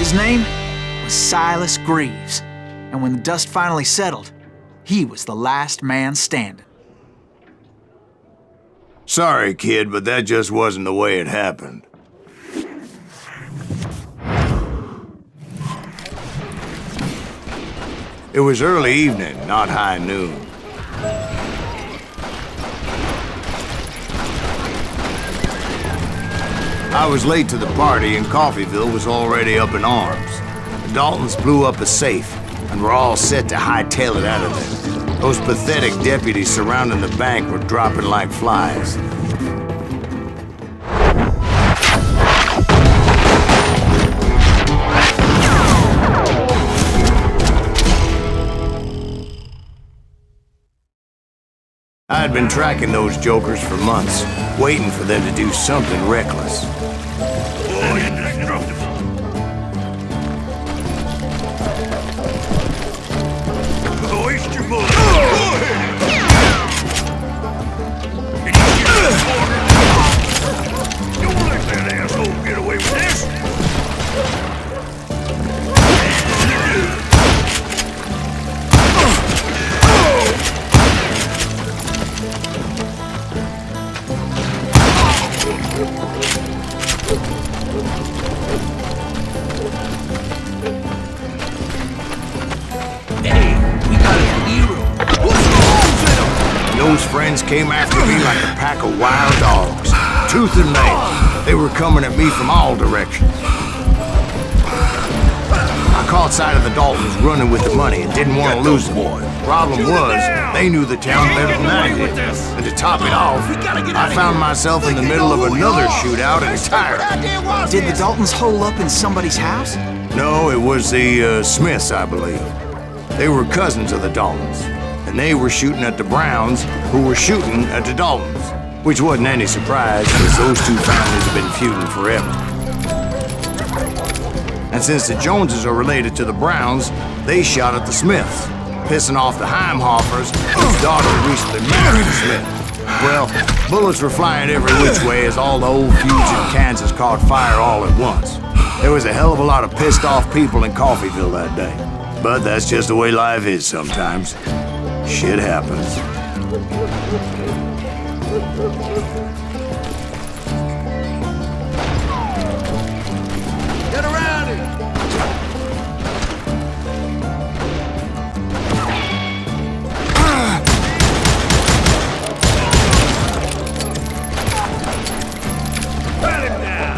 His name was Silas Greaves, and when the dust finally settled, he was the last man standing. Sorry, kid, but that just wasn't the way it happened. It was early evening, not high noon. I was late to the party and Coffeyville was already up in arms. The Daltons blew up a safe and were all set to hightail it out of there. Those pathetic deputies surrounding the bank were dropping like flies. I had been tracking those jokers for months, waiting for them to do something reckless. Those friends came after me like a pack of wild dogs, tooth and nail. They were coming at me from all directions. I caught sight of the Daltons running with the money and didn't want to lose them. Problem was, they knew the town better than I did. And to top it off, I found myself in the middle of another shootout entirely. Did the Daltons hole up in somebody's house? No, it was the Smiths, I believe. They were cousins of the Daltons. And they were shooting at the Browns, who were shooting at the Daltons. Which wasn't any surprise, because those two families have been feuding forever. And since the Joneses are related to the Browns, they shot at the Smiths, pissing off the Heimhoffers, whose daughter recently married the Smith. Well, bullets were flying every which way as all the old feuds in Kansas caught fire all at once. There was a hell of a lot of pissed off people in Coffeyville that day. But that's just the way life is sometimes. Shit happens. Get around it! Cut him down!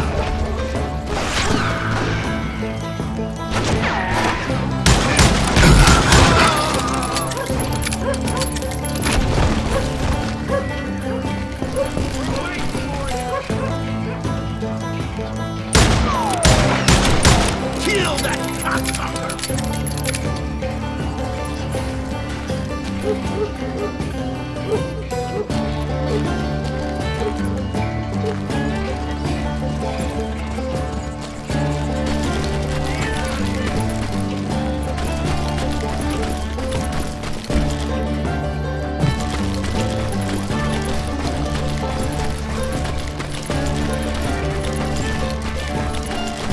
Kill that cocksucker!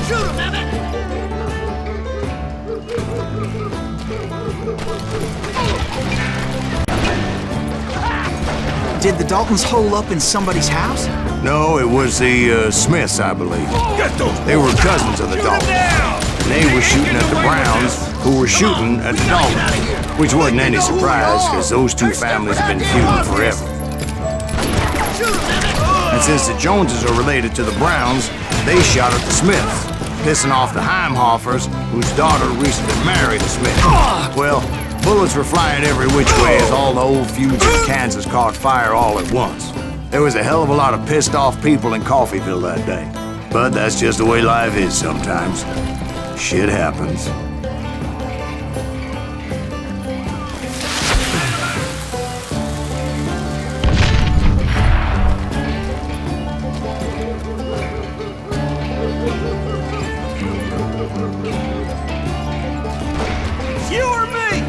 Shoot him, Emmett! Did the Daltons hole up in somebody's house? No, it was the Smiths, I believe. They were cousins of the Daltons. And they were shooting at the Browns, who were shooting at the Daltons. Which wasn't any surprise, because those two families have been feuding forever. And since the Joneses are related to the Browns, they shot at the Smiths, pissing off the Heimhoffers, whose daughter recently married a Smith. Well, bullets were flying every which way as all the old feuds in Kansas caught fire all at once. There was a hell of a lot of pissed off people in Coffeyville that day. But that's just the way life is sometimes. Shit happens. You or me?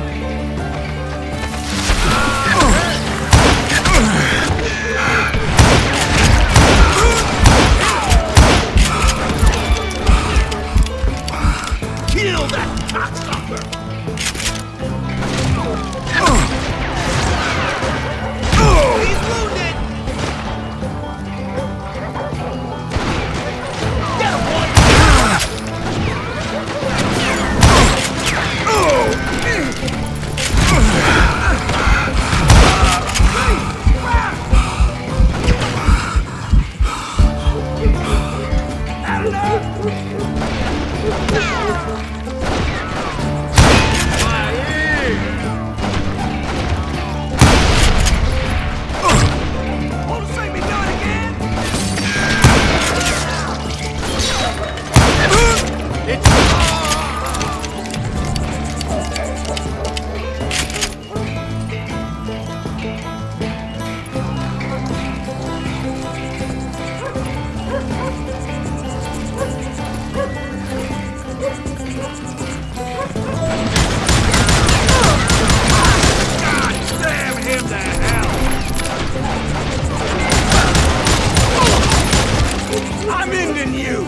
I'm ending you!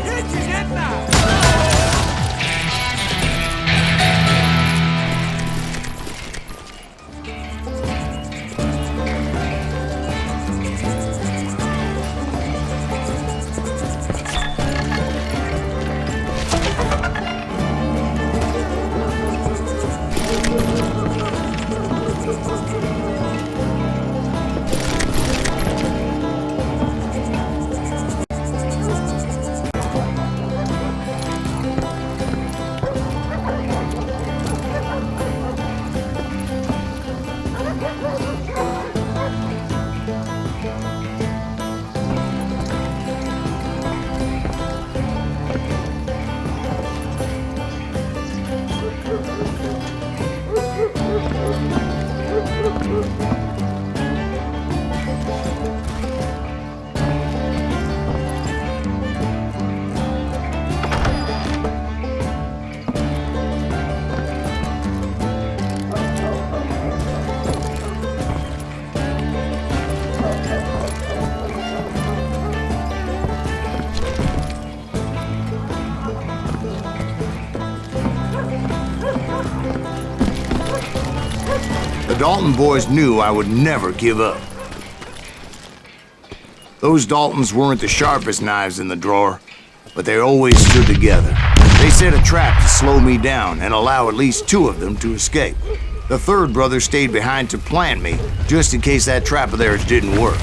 Get you, didn't I? The Dalton boys knew I would never give up. Those Daltons weren't the sharpest knives in the drawer, but they always stood together. They set a trap to slow me down and allow at least 2 of them to escape. The third brother stayed behind to plant me, just in case that trap of theirs didn't work.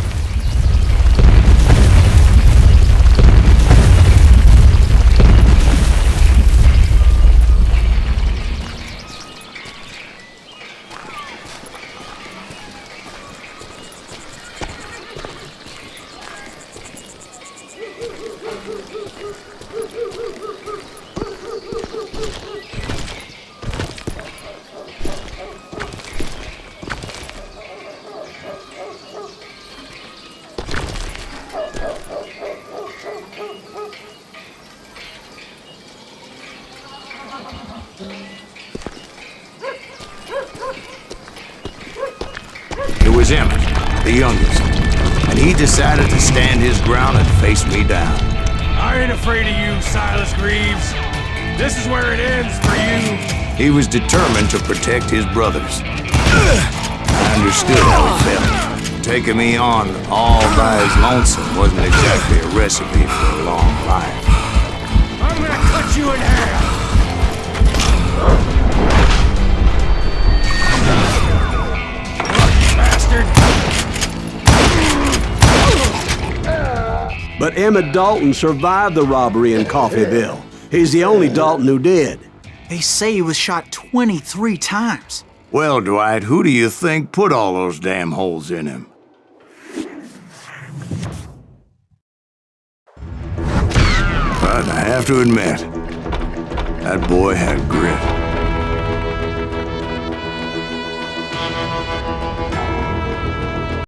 It was Emmett, the youngest, and he decided to stand his ground and face me down. I ain't afraid of you, Silas Greaves. This is where it ends for you. He was determined to protect his brothers. I understood how he felt. Taking me on all by his lonesome wasn't exactly a recipe for a long life. I'm gonna cut you in half. But Emmett Dalton survived the robbery in Coffeyville. He's the only Dalton who did. They say he was shot 23 times. Well, Dwight, who do you think put all those damn holes in him? But I have to admit, that boy had grit.